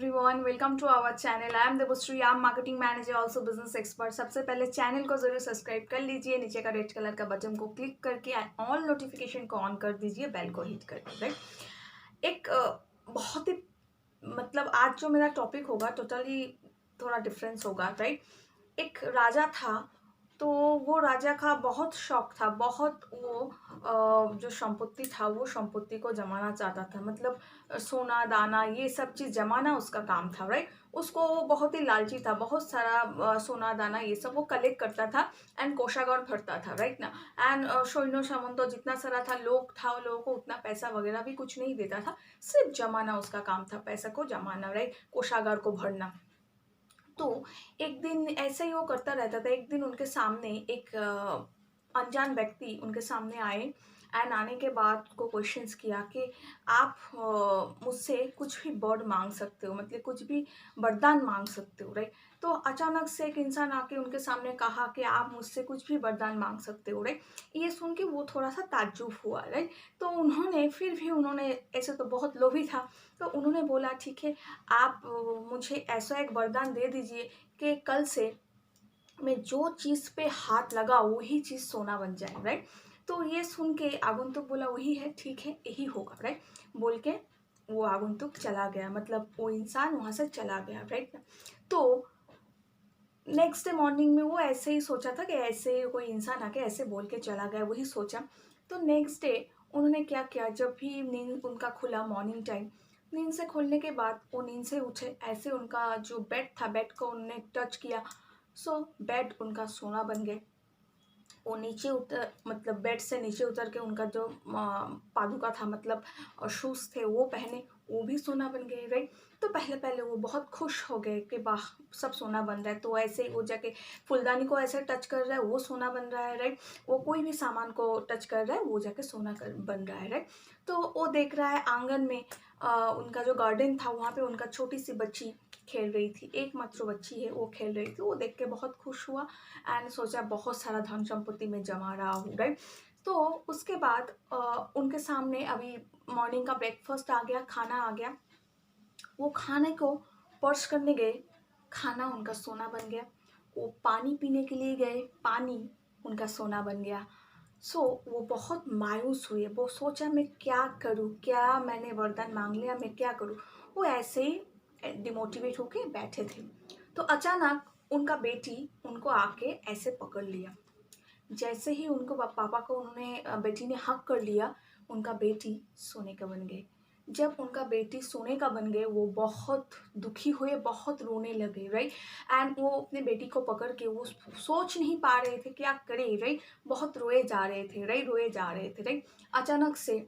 everyone, welcome to our channel. I am Debashree, I am marketing manager, also business expert. सबसे पहले channel को ज़रूर subscribe कर लीजिए, नीचे का रेड कलर का बटन को क्लिक करके ऑल नोटिफिकेशन को ऑन कर दीजिए, बेल को हिट करके। राइट, एक बहुत ही मतलब आज जो मेरा टॉपिक होगा टोटली थोड़ा डिफरेंस होगा। राइट, एक राजा था, तो वो राजा का बहुत शौक था, बहुत वो जो संपत्ति था वो संपत्ति को जमाना चाहता था। मतलब सोना दाना ये सब चीज़ जमाना उसका काम था। राइट, उसको वो बहुत ही लालची था, बहुत सारा सोना दाना ये सब वो कलेक्ट करता था एंड कोषागार भरता था। राइट ना, एंड सैन्य सामंत जितना सारा था, लोग था, लोगों को उतना पैसा वगैरह भी कुछ नहीं देता था, सिर्फ जमाना उसका काम था, पैसा को जमाना। राइट, कोषागार को भरना। तो एक दिन ऐसे ही वो करता रहता था। एक दिन उनके सामने एक अनजान व्यक्ति उनके सामने आए एंड आने के बाद को क्वेश्चंस किया कि आप मुझसे कुछ भी वर मांग सकते हो, मतलब कुछ भी वरदान मांग सकते हो। राइट, तो अचानक से एक इंसान आके उनके सामने कहा कि आप मुझसे कुछ भी वरदान मांग सकते हो। राइट, ये सुन के वो थोड़ा सा ताज्जुब हुआ। राइट, तो उन्होंने फिर भी उन्होंने ऐसे तो बहुत लोभी था, तो उन्होंने बोला ठीक है, आप मुझे ऐसा एक वरदान दे दीजिए कि कल से मैं जो चीज़ पे हाथ लगा वही चीज़ सोना बन जाए। राइट, तो ये सुन के आगंतुक बोला वही है, ठीक है यही होगा। राइट, बोल के वो आगंतुक चला गया, मतलब वो इंसान वहाँ से चला गया। राइट, तो नेक्स्ट डे मॉर्निंग में वो ऐसे ही सोचा था कि ऐसे कोई इंसान आके ऐसे बोल के चला गया, वही सोचा। तो नेक्स्ट डे उन्होंने क्या किया, जब भी नींद उनका खुला मॉर्निंग टाइम, नींद से खुलने के बाद वो नींद से उठे, ऐसे उनका जो बेड था, बेड को उन्होंने टच किया, सो बेड उनका सोना बन गए। वो नीचे उतर, मतलब बेड से नीचे उतर के उनका जो पादुका था, मतलब शूज़ थे वो पहने, वो भी सोना बन गए। राइट, तो पहले पहले वो बहुत खुश हो गए कि वाह सब सोना बन रहा है। तो ऐसे ही वो जाके फुलदानी को ऐसे टच कर रहा है, वो सोना बन रहा है। राइट, वो कोई भी सामान को टच कर रहा है, वो जाके सोना बन रहा है। राइट, तो वो देख रहा है आंगन में उनका जो गार्डन था वहाँ पे उनका छोटी सी बच्ची खेल रही थी, एकमात्र बच्ची है वो खेल रही थी। वो देख के बहुत खुश हुआ एंड सोचा बहुत सारा धन संपत्ति में जमा रहा हूँ। राइट, तो उसके बाद उनके सामने अभी मॉर्निंग का ब्रेकफास्ट आ गया, खाना आ गया। वो खाने को पर्स करने गए, खाना उनका सोना बन गया। वो पानी पीने के लिए गए, पानी उनका सोना बन गया। सो वो बहुत मायूस हुए, वो सोचा मैं क्या करूँ, क्या मैंने वरदान मांग लिया, मैं क्या करूँ। वो ऐसे ही डिमोटिवेट होके बैठे थे। तो अचानक उनका बेटी उनको आके ऐसे पकड़ लिया। जैसे ही उनको पापा को उन्होंने बेटी ने हक कर लिया, उनका बेटी सोने का बन गए। जब उनका बेटी सोने का बन गए, वो बहुत दुखी हुए, बहुत रोने लगे। राइट, एंड वो अपने बेटी को पकड़ के वो सोच नहीं पा रहे थे क्या करे। राइट, बहुत रोए जा रहे थे। राइट, रोए जा रहे थे। राइट, अचानक से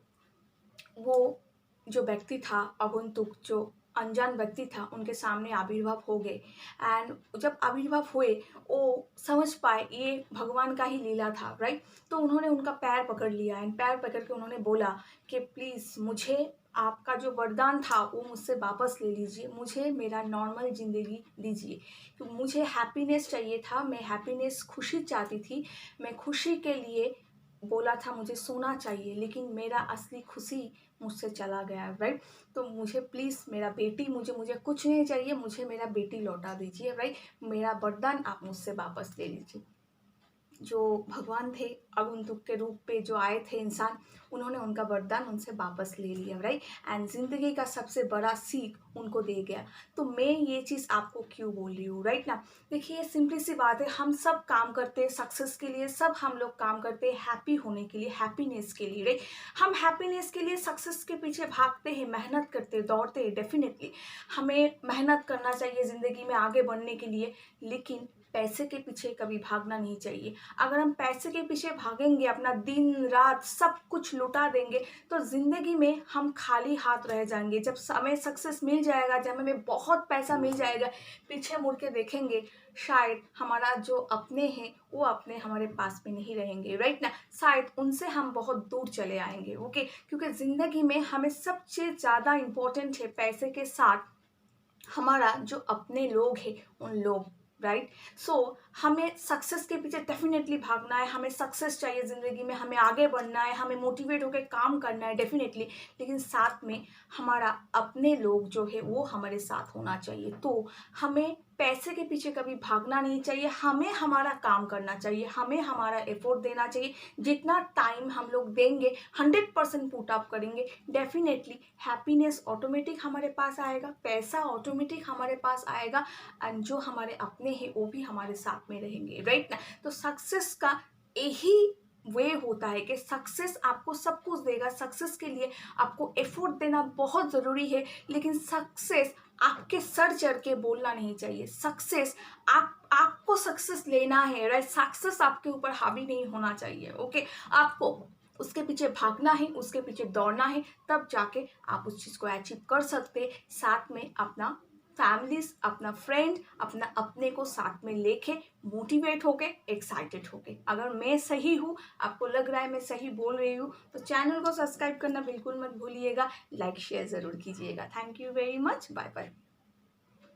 वो जो व्यक्ति था, आगंतुक जो अनजान व्यक्ति था, उनके सामने आविर्भाव हो गए। एंड जब आविर्भाव हुए, वो समझ पाए ये भगवान का ही लीला था। राइट, तो उन्होंने उनका पैर पकड़ लिया एंड पैर पकड़ के उन्होंने बोला कि प्लीज़ मुझे आपका जो वरदान था वो मुझसे वापस ले लीजिए, मुझे मेरा नॉर्मल ज़िंदगी दीजिए। तो मुझे हैप्पीनेस चाहिए था, मैं हैप्पीनेस, खुशी चाहती थी। मैं खुशी के लिए बोला था मुझे सोना चाहिए, लेकिन मेरा असली खुशी मुझसे चला गया। राइट, तो मुझे प्लीज़ मेरा बेटी, मुझे कुछ नहीं चाहिए, मुझे मेरा बेटी लौटा दीजिए। राइट, मेरा वरदान आप मुझसे वापस ले लीजिए। जो भगवान थे, आगंतुक के रूप पे जो आए थे इंसान, उन्होंने उनका वरदान उनसे वापस ले लिया। राइट, एंड ज़िंदगी का सबसे बड़ा सीख उनको दे गया। तो मैं ये चीज़ आपको क्यों बोल रही हूँ। राइट ना, देखिए सिंपली सी बात है, हम सब काम करते हैं सक्सेस के लिए, सब हम लोग काम करते हैं हैप्पी होने के लिए, हैप्पीनेस के लिए। राइट, हम हैप्पीनेस के लिए सक्सेस के पीछे भागते हैं, मेहनत करते हैं, दौड़ते हैं। डेफिनेटली हमें मेहनत करना चाहिए ज़िंदगी में आगे बढ़ने के लिए, लेकिन पैसे के पीछे कभी भागना नहीं चाहिए। अगर हम पैसे के पीछे भागेंगे, अपना दिन रात सब कुछ लुटा देंगे, तो ज़िंदगी में हम खाली हाथ रह जाएंगे। जब हमें सक्सेस मिल जाएगा, जब हमें बहुत पैसा मिल जाएगा, पीछे मुड़ के देखेंगे, शायद हमारा जो अपने हैं वो अपने हमारे पास में नहीं रहेंगे। राइट ना, शायद उनसे हम बहुत दूर चले आएंगे। ओके, क्योंकि ज़िंदगी में हमें सबसे ज़्यादा इम्पोर्टेंट है पैसे के साथ हमारा जो अपने लोग हैं, उन लोग राइट। सो हमें सक्सेस के पीछे डेफिनेटली भागना है, हमें सक्सेस चाहिए ज़िंदगी में, हमें आगे बढ़ना है, हमें मोटिवेट होकर काम करना है डेफिनेटली, लेकिन साथ में हमारा अपने लोग जो है वो हमारे साथ होना चाहिए। तो हमें पैसे के पीछे कभी भागना नहीं चाहिए, हमें हमारा काम करना चाहिए, हमें हमारा एफर्ट देना चाहिए। जितना टाइम हम लोग देंगे, 100% पुट अप करेंगे, डेफिनेटली हैप्पीनेस ऑटोमेटिक हमारे पास आएगा, पैसा ऑटोमेटिक हमारे पास आएगा, एंड जो हमारे अपने हैं वो भी हमारे साथ में रहेंगे, राइट ना। तो सक्सेस का यही वे होता है कि सक्सेस आपको सब कुछ देगा, सक्सेस के लिए आपको एफर्ट देना बहुत ज़रूरी है, लेकिन सक्सेस आपके सर चढ़ के बोलना नहीं चाहिए। सक्सेस आपको सक्सेस लेना है, राइट। सक्सेस आपके ऊपर हावी नहीं होना चाहिए, ओके। आपको उसके पीछे भागना है, उसके पीछे दौड़ना है, तब जाके आप उस चीज़ को अचीव कर सकते। साथ में अपना फैमिलीज, अपना फ्रेंड, अपना अपने को साथ में लेके मोटिवेट होके, एक्साइटेड होके। अगर मैं सही हूँ, आपको लग रहा है मैं सही बोल रही हूँ, तो चैनल को सब्सक्राइब करना बिल्कुल मत भूलिएगा, लाइक शेयर ज़रूर कीजिएगा। Thank you very much, bye bye.